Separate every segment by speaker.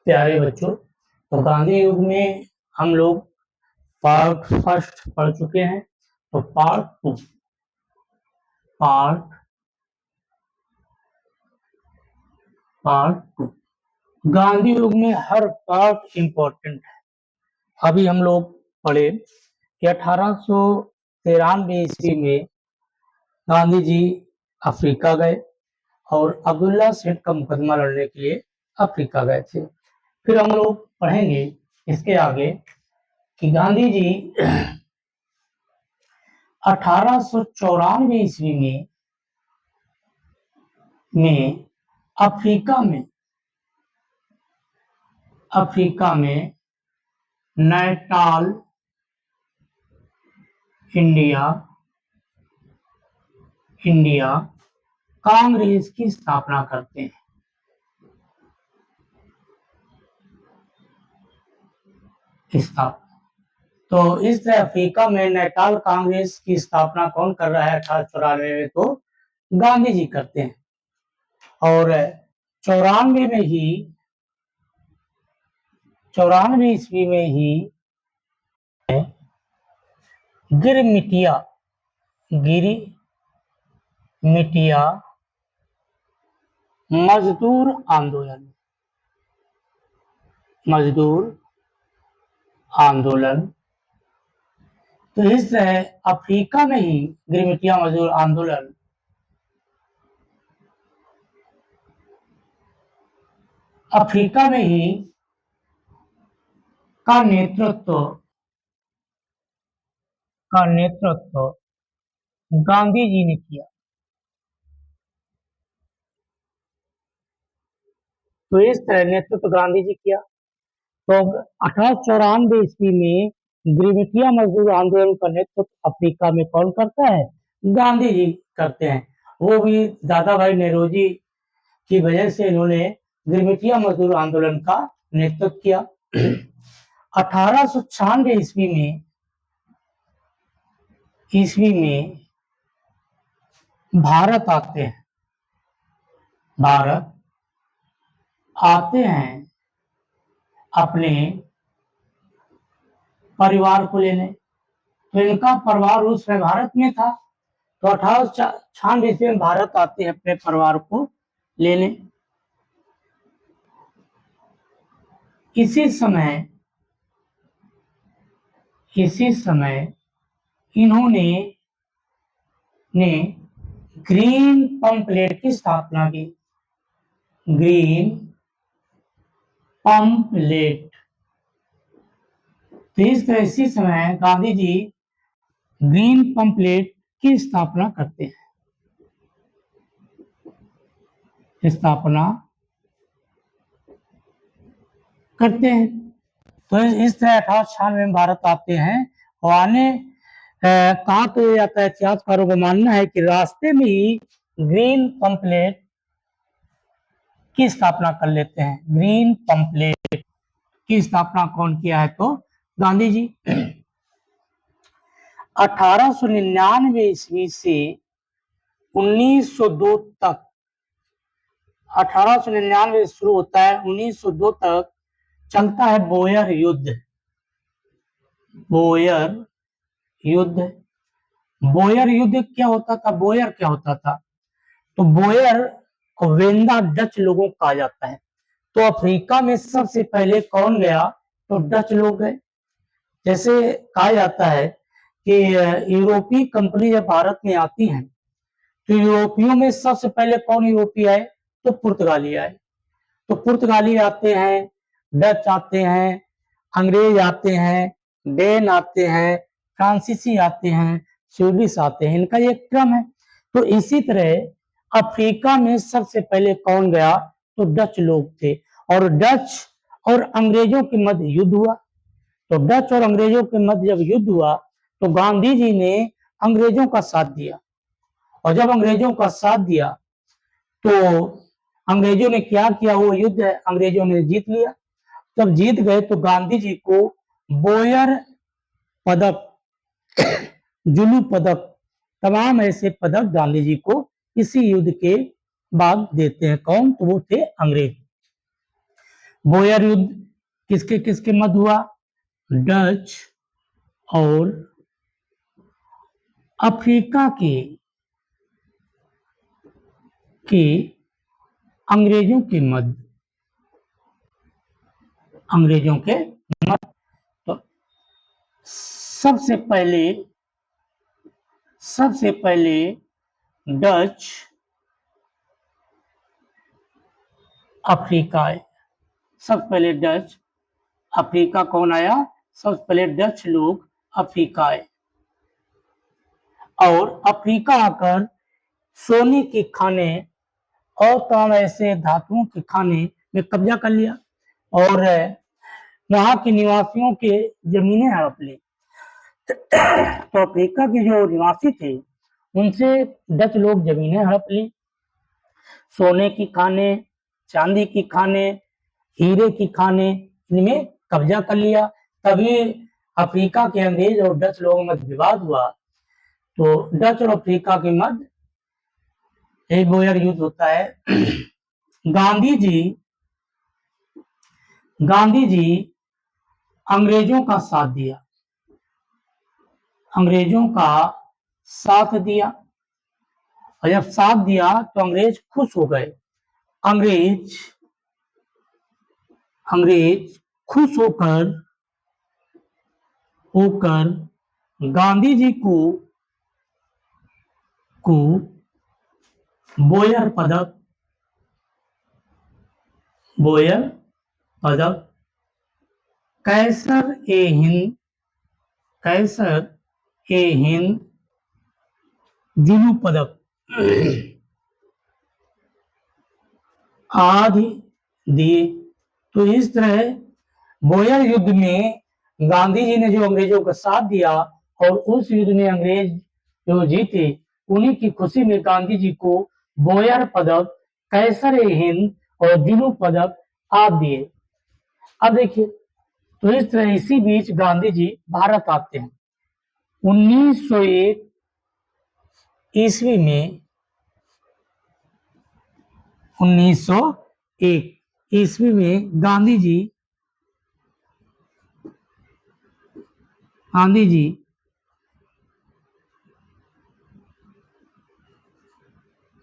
Speaker 1: प्यारे बच्चों, तो गांधी युग में हम लोग पार्ट फर्स्ट पढ़ चुके हैं। तो पार्ट टू गांधी युग में हर पार्ट इम्पोर्टेंट है। अभी हम लोग पढ़े कि 1893 ईस्वी में गांधी जी अफ्रीका गए और अब्दुल्ला सेठ का मुकदमा लड़ने के लिए अफ्रीका गए थे। फिर हम लोग पढ़ेंगे इसके आगे कि गांधी जी 1894 ईस्वी में अफ्रीका में नैटाल इंडिया कांग्रेस की स्थापना करते हैं। तो इस तरह अफ्रीका में नैटाल कांग्रेस की स्थापना कौन कर रहा है 1894 में? तो गांधी जी करते हैं। और 94 ईस्वी में ही गिरमिटिया मजदूर आंदोलन। तो इस तरह अफ्रीका में ही गिरमिटिया मजदूर आंदोलन अफ्रीका में ही का नेतृत्व गांधी जी ने किया। तो इस तरह नेतृत्व गांधी जी किया। तो 1894 ईस्वी में गिरमिटिया मजदूर आंदोलन का नेतृत्व अफ्रीका में कौन करता है? गांधी जी करते हैं। वो भी दादा भाई नेहरूजी की वजह से इन्होंने गिरमिटिया मजदूर आंदोलन का नेतृत्व किया। 1896 ईस्वी में भारत आते हैं अपने परिवार को लेने। तो इनका परिवार उस समय भारत में था। तो 1896 ईस्वी में भारत आते हैं अपने परिवार को लेने। इसी समय इन्होंने ग्रीन पंपलेट की स्थापना की। तो इस तरह इसी समय गांधी जी ग्रीन पंपलेट की स्थापना करते हैं। तो इस तरह 1896 में भारत आते हैं और आने कहा तो जाता है, इतिहासकारों का मानना है कि रास्ते में ही ग्रीन पंपलेट की स्थापना कर लेते हैं। ग्रीन पंपलेट की स्थापना कौन किया है? तो गांधी जी। 1899 ईस्वी से 1902 तक 1899 शुरू होता है, 1902 तक चलता है बोयर युद्ध क्या होता था? तो बोयर को वेंदा डच लोगों को कहा जाता है। तो अफ्रीका में सबसे पहले कौन गया? तो डच लोग गए। जैसे कहा जाता है कि यूरोपीय कंपनी जब भारत में आती हैं तो यूरोपियों में सबसे पहले कौन यूरोपीय आए? तो पुर्तगाली आए। तो पुर्तगाली आते हैं, डच आते हैं, अंग्रेज आते हैं, डेन आते हैं, फ्रांसीसी आते हैं, स्वीडिश आते हैं। इनका एक क्रम है। तो इसी तरह अफ्रीका में सबसे पहले कौन गया? तो डच लोग थे। और डच और अंग्रेजों के मध्य युद्ध हुआ। तो डच और अंग्रेजों के मध्य जब युद्ध हुआ तो गांधी जी ने अंग्रेजों का साथ दिया। और जब अंग्रेजों का साथ दिया तो अंग्रेजों ने क्या किया? वो युद्ध अंग्रेजों ने जीत लिया। जब जीत गए तो गांधी जी को बोयर पदक, जुलू पदक, तमाम ऐसे पदक गांधी जी को इसी युद्ध के बाद देते हैं। कौन? तो वो थे अंग्रेज। बोयर युद्ध किसके किसके मध्य हुआ? डच और अफ्रीका के अंग्रेजों के मध्य, अंग्रेजों के मध्य। तो सबसे पहले डच अफ्रीका आए। सबसे पहले डच अफ्रीका कौन आया? सबसे पहले डच लोग अफ्रीका आए और अफ्रीका आकर सोने की खाने और तमाम ऐसे धातुओं के खाने में कब्जा कर लिया और वहां के निवासियों के जमीनें हड़प ली। तो अफ्रीका के जो निवासी थे उनसे डच लोग जमीनें हड़प ली, सोने की खाने, चांदी की खाने, हीरे की खाने, इनमें कब्जा कर लिया। तभी अफ्रीका के अंग्रेज और डच लोगों में विवाद हुआ। तो डच और अफ्रीका के मध्य एक बोयर युद्ध होता है। गांधी जी अंग्रेजों का साथ दिया, अंग्रेजों का साथ दिया और जब साथ दिया तो अंग्रेज खुश हो गए। अंग्रेज खुश होकर गांधी जी को बोयर पदक कैसर ए हिंद जुलू पदक आदि दिए। तो इस तरह बोयर युद्ध में गांधी जी ने जो अंग्रेजों का साथ दिया और उस युद्ध में अंग्रेज जो जीते, उन्हीं की खुशी में गांधी जी को बोयर पदक, कैसर ए हिंद और जुलू पदक आदि दिए। अब देखिए, तो इस तरह इसी बीच गांधी जी भारत आते हैं। 1901 ईस्वी में 1901 ईस्वी में गांधी जी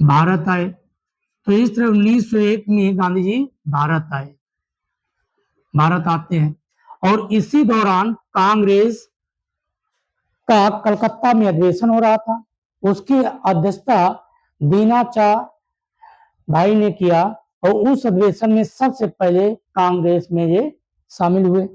Speaker 1: भारत आए। तो इस तरह 1901 में गांधी जी भारत आते हैं और इसी दौरान कांग्रेस का कलकत्ता में अधिवेशन हो रहा था। उसकी अध्यक्षता दीनाचा भाई ने किया और उस अधिवेशन में सबसे पहले कांग्रेस में ये शामिल हुए।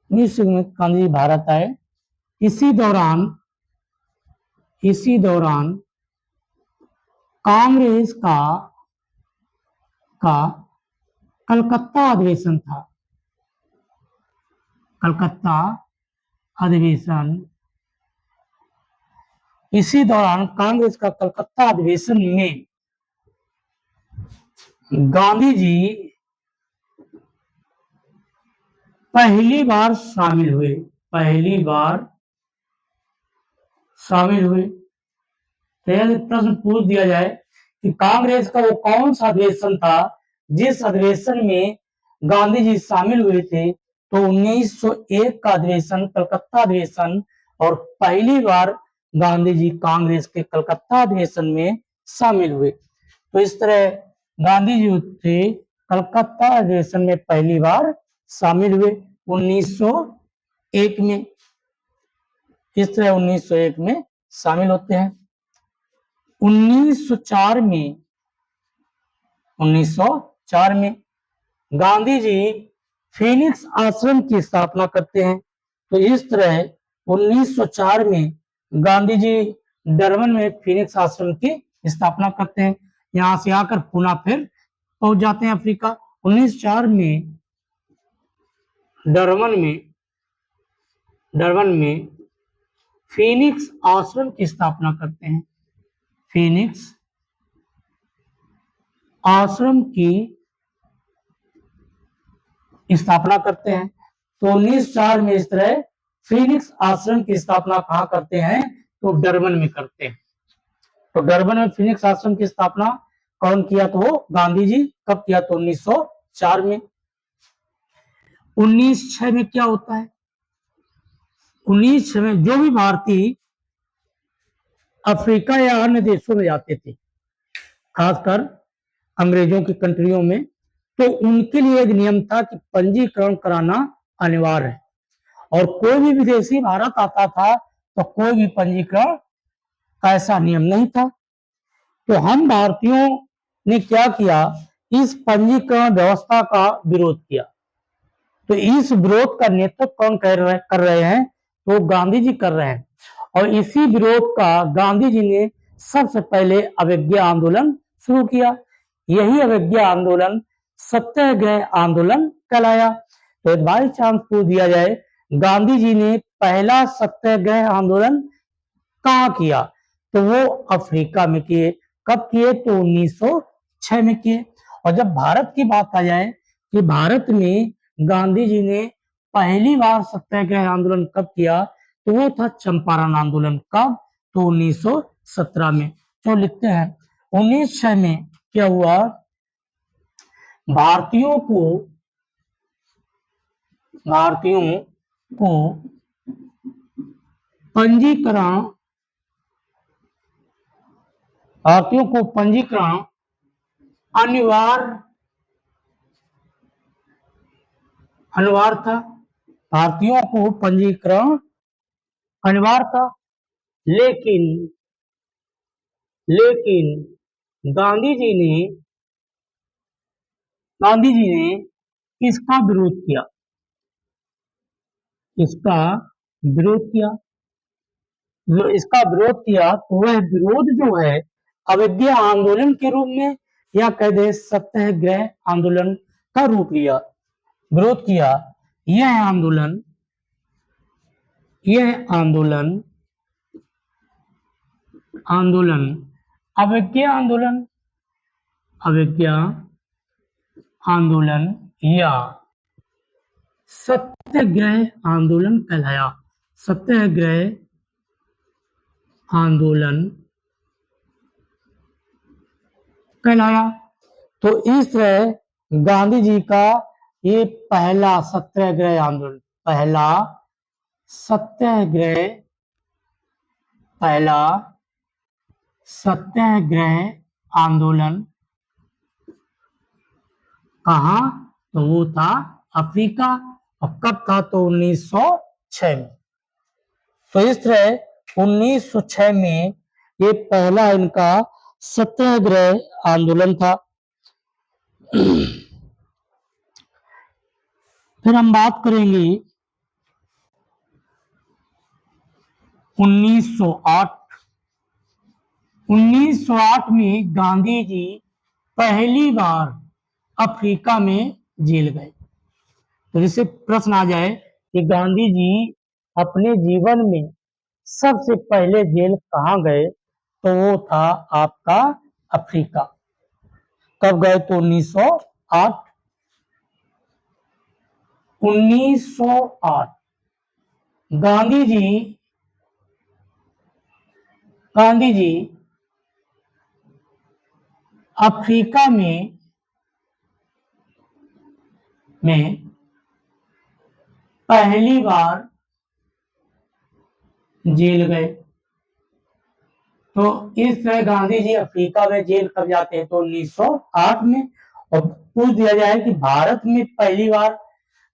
Speaker 1: 19 में गांधी जी भारत आए। इसी दौरान कांग्रेस का कलकत्ता अधिवेशन था। कलकत्ता अधिवेशन, इसी दौरान कांग्रेस का कलकत्ता अधिवेशन में गांधी जी पहली बार शामिल हुए। तो यदि प्रश्न पूछ दिया जाए कि कांग्रेस का वो कौन सा अधिवेशन था जिस अधिवेशन में गांधी जी शामिल हुए थे, तो 1901 का अधिवेशन, कलकत्ता अधिवेशन, और पहली बार गांधी जी कांग्रेस के कलकत्ता अधिवेशन में शामिल हुए। तो इस तरह गांधी जी थे कलकत्ता अधिवेशन में पहली बार शामिल हुए 1901 में। इस तरह 1901 में शामिल होते हैं। 1904 में गांधी जी फीनिक्स आश्रम की स्थापना करते हैं। तो इस तरह 1904 में गांधी जी डरबन में फीनिक्स आश्रम की स्थापना करते हैं। यहां से आकर पुनः फिर पहुंच जाते हैं अफ्रीका। 1904 में डरबन में फीनिक्स आश्रम की स्थापना करते हैं। फीनिक्स आश्रम की स्थापना करते हैं। तो 1904 में इस तरह फीनिक्स आश्रम की स्थापना कहाँ करते हैं? तो डरबन में करते हैं। तो डरबन में फीनिक्स आश्रम की स्थापना कौन किया? तो वो गांधी जी। कब किया? तो 1904 में। 1906 में क्या होता है? 1906 में जो भी भारतीय अफ्रीका या अन्य देशों में जाते थे, खासकर अंग्रेजों की कंट्रियों में, तो उनके लिए एक नियम था कि पंजीकरण कराना अनिवार्य है, और कोई भी विदेशी भारत आता था तो कोई भी पंजीकरण का ऐसा नियम नहीं था। तो हम भारतीयों ने क्या किया, इस पंजीकरण व्यवस्था का विरोध किया। तो इस विरोध का नेतृत्व कौन कर रहे हैं? तो गांधी जी कर रहे हैं, और इसी विरोध का गांधी जी ने सबसे पहले अवज्ञा आंदोलन शुरू किया। यही अवज्ञा आंदोलन सत्याग्रह आंदोलन कहलाया। तो एक बाई चांस पूछ दिया जाए, गांधी जी ने पहला सत्याग्रह आंदोलन कहाँ किया? तो वो अफ्रीका में किए। कब किए? तो 1906 में किए। और जब भारत की बात आ जाए कि भारत में गांधी जी ने पहली बार सत्याग्रह आंदोलन कब किया, तो वो था चंपारण आंदोलन। कब? तो 1917 में। तो लिखते हैं 1906 में क्या हुआ, भारतीयों को पंजीकरण अनिवार्य था। भारतीयों को पंजीकरण अनिवार्य था, लेकिन गांधी जी ने इसका विरोध किया। इसका विरोध किया तो वह विरोध जो है अवज्ञा आंदोलन के रूप में, या कह दे सत्याग्रह आंदोलन का रूप लिया, विरोध किया। यह आंदोलन अवज्ञा आंदोलन या सत्याग्रह आंदोलन कहलाया। सत्याग्रह आंदोलन कहलाया। तो इस तरह गांधी जी का ये पहला सत्याग्रह आंदोलन कहाँ? तो वो था अफ्रीका। और कब था? तो 1906 में। तो इस तरह 1906 में ये पहला इनका सत्याग्रह आंदोलन था। फिर हम बात करेंगे 1908। 1908 में गांधी जी पहली बार अफ्रीका में जेल गए। तो जैसे प्रश्न आ जाए कि गांधी जी अपने जीवन में सबसे पहले जेल कहाँ गए, तो वो था आपका अफ्रीका। कब गए? तो 1908। 1908 गांधी जी अफ्रीका में पहली बार जेल गए। तो इस तरह गांधी जी अफ्रीका में जेल कब जाते हैं? तो 1908 में। और पूछ दिया जाए कि भारत में पहली बार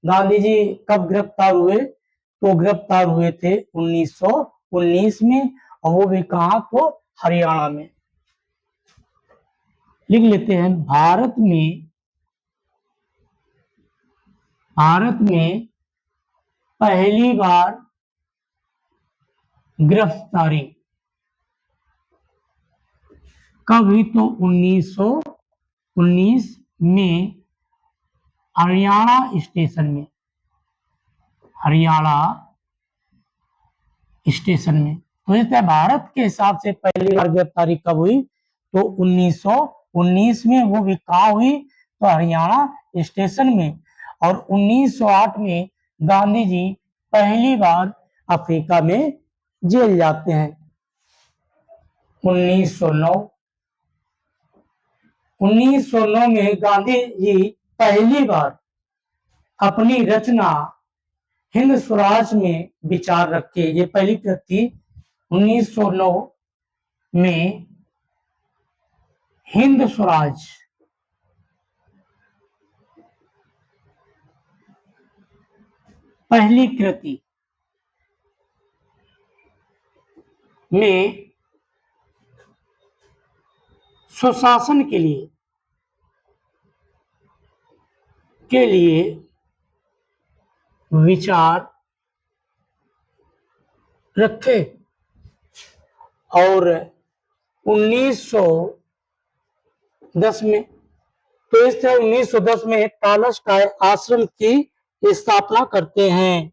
Speaker 1: गांधी जी कब गिरफ्तार हुए, तो गिरफ्तार हुए थे 1919 में, और वो भी कहाँ? तो हरियाणा में। लिख लेते हैं, भारत में पहली बार गिरफ्तारी कब हुई? तो 1919 में हरियाणा स्टेशन में। तो इस तरह भारत के हिसाब से पहली बार गिरफ्तारी कब हुई? तो 1919 में, वो भी कहाँ हुई? तो हरियाणा स्टेशन में। और 1908 में गांधी जी पहली बार अफ्रीका में जेल जाते हैं। 1909 में गांधी जी पहली बार अपनी रचना हिंद स्वराज में विचार रखे। ये पहली कृति 1909 में हिंद स्वराज पहली कृति में सुशासन के लिए विचार रखे और 1910 में, तो इस तरह 1910 में टॉलस्टॉय आश्रम की स्थापना करते हैं।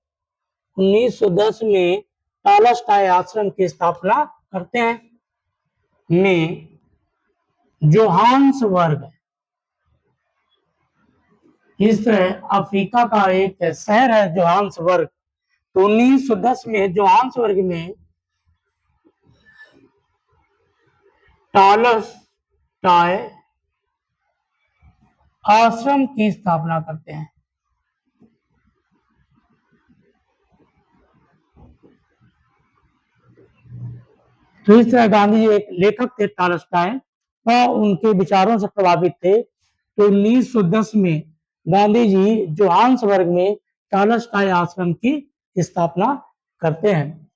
Speaker 1: 1910 में टॉलस्टॉय आश्रम की स्थापना करते हैं। में जोहान्सबर्ग, इस तरह अफ्रीका का एक शहर है जोहान्सबर्ग। तो 1910 में जोहान्सबर्ग में टॉलस्टॉय आश्रम की स्थापना करते हैं। तो इस तरह गांधी जी एक लेखक थे टॉलस्टॉय, और उनके विचारों से प्रभावित थे। तो 1910 में गांधी जी जोहान्सबर्ग में टॉलस्टॉय आश्रम की स्थापना करते हैं।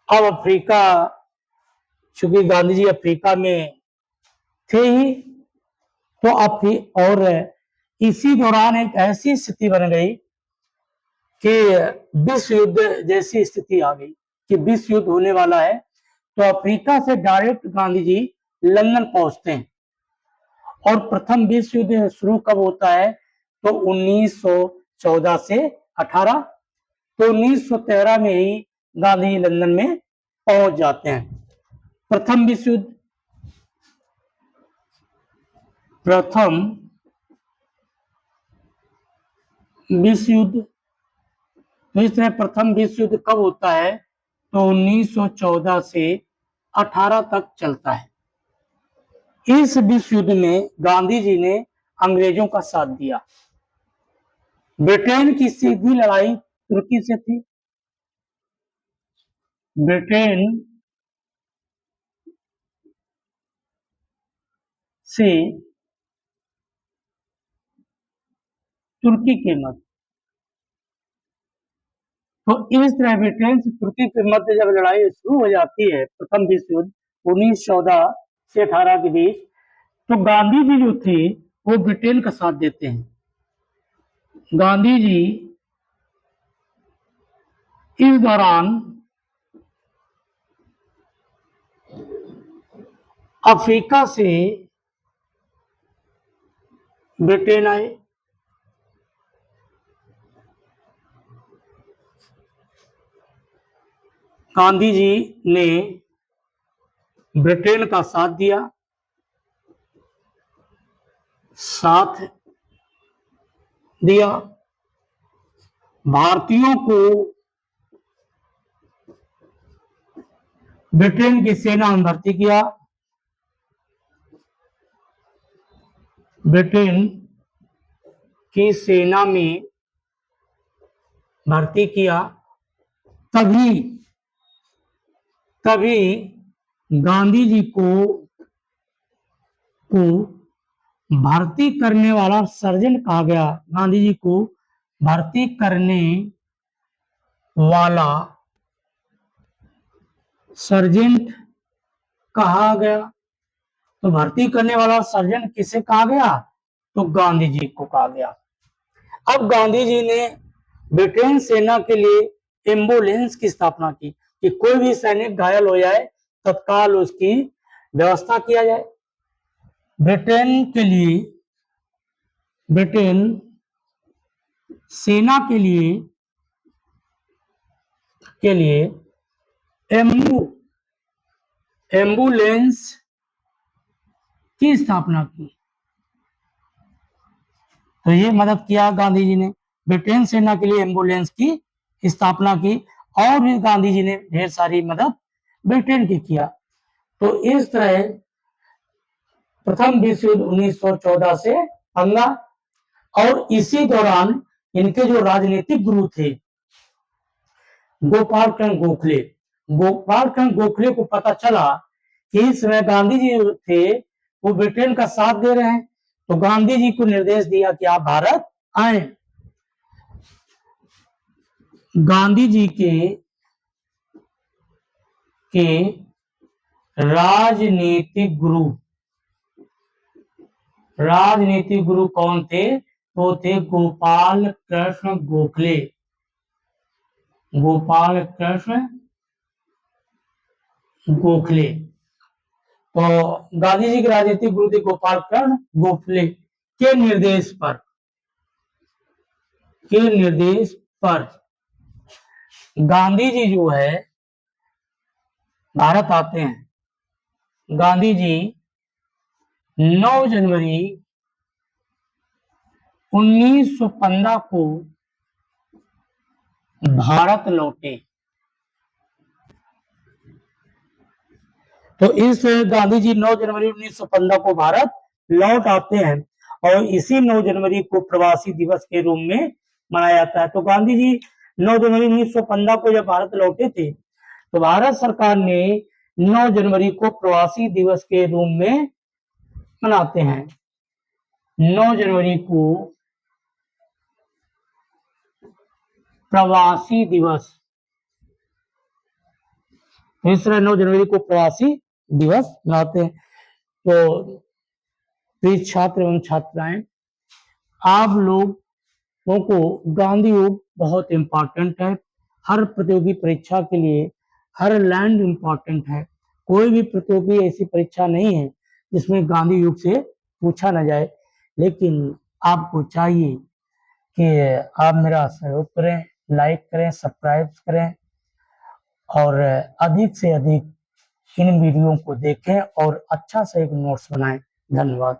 Speaker 1: अब अफ्रीका, चूंकि गांधी जी अफ्रीका में थे ही, तो और इसी दौरान एक ऐसी स्थिति बन गई कि विश्व युद्ध जैसी स्थिति आ गई कि विश्व युद्ध होने वाला है। तो अफ्रीका से डायरेक्ट गांधी जी लंदन पहुंचते हैं। और प्रथम विश्व युद्ध शुरू कब होता है? तो 1914 से 18। तो 1913 में ही गांधी जी लंदन में पहुंच जाते हैं। प्रथम विश्व युद्ध तो इस तरह प्रथम विश्व युद्ध कब होता है? तो 1914 से 18 तक चलता है। इस विश्व युद्ध में गांधी जी ने अंग्रेजों का साथ दिया। ब्रिटेन की सीधी लड़ाई तुर्की से थी। ब्रिटेन से तुर्की के मध्य, तो इस तरह ब्रिटेन से तुर्की के मध्य जब लड़ाई शुरू हो जाती है, प्रथम विश्व युद्ध 1914 से 18 के बीच, तो गांधी जी जो थे वो ब्रिटेन का साथ देते हैं। गांधी जी इस दौरान अफ्रीका से ब्रिटेन आए। गांधी जी ने ब्रिटेन का साथ दिया। भारतीयों को ब्रिटेन की सेना में भर्ती किया। ब्रिटेन की सेना में भर्ती किया। तभी गांधी जी को भर्ती करने वाला सर्जन कहा गया। गांधी जी को भर्ती करने वाला सर्जेंट कहा गया। तो भर्ती करने वाला सर्जन किसे कहा गया? तो गांधी जी को कहा गया। अब गांधी जी ने ब्रिटेन सेना के लिए एम्बुलेंस की स्थापना की कि कोई भी सैनिक घायल हो जाए तत्काल उसकी व्यवस्था किया जाए। ब्रिटेन सेना के लिए एम्बुलेंस की स्थापना की। तो ये मदद किया गांधी जी ने, ब्रिटेन सेना के लिए एम्बुलेंस की स्थापना की, और भी गांधी जी ने ढेर सारी मदद ब्रिटेन की किया। तो इस तरह प्रथम विश्व युद्ध 1914 से 15। और इसी दौरान इनके जो राजनीतिक गुरु थे गोपाल चंद गोखले, गोपाल चंद गोखले को पता चला कि इस समय गांधी जी थे वो ब्रिटेन का साथ दे रहे हैं, तो गांधी जी को निर्देश दिया कि आप भारत आए। गांधी जी के राजनीतिक गुरु कौन थे? तो थे गोपाल कृष्ण गोखले। गोपाल कृष्ण गोखले। तो गांधी जी के राजनीतिक गुरु थे गोपाल कृष्ण गोखले के निर्देश पर गांधी जी जो है भारत आते हैं। गांधी जी 9 जनवरी 1915 को भारत लौटे। तो इस गांधी जी 9 जनवरी 1915 को भारत लौट आते हैं और इसी 9 जनवरी को प्रवासी दिवस के रूप में मनाया जाता है। तो गांधी जी 9 जनवरी 1915 को जब भारत लौटे थे तो भारत सरकार ने 9 जनवरी को प्रवासी दिवस के रूप में मनाते हैं। 9 जनवरी को प्रवासी दिवस, इस तरह 9 जनवरी को प्रवासी दिवस मनाते हैं। तो प्रिय छात्र एवं छात्राएं, आप लोगों को गांधी युग बहुत इंपॉर्टेंट है। हर प्रतियोगी परीक्षा के लिए हर लैंड इंपॉर्टेंट है। कोई भी प्रतियोगी ऐसी परीक्षा नहीं है जिसमें गांधी युग से पूछा न जाए, लेकिन आपको चाहिए कि आप मेरा सहयोग करें, लाइक करें, सब्सक्राइब करें और अधिक से अधिक इन वीडियो को देखें और अच्छा से एक नोट्स बनाएं। धन्यवाद।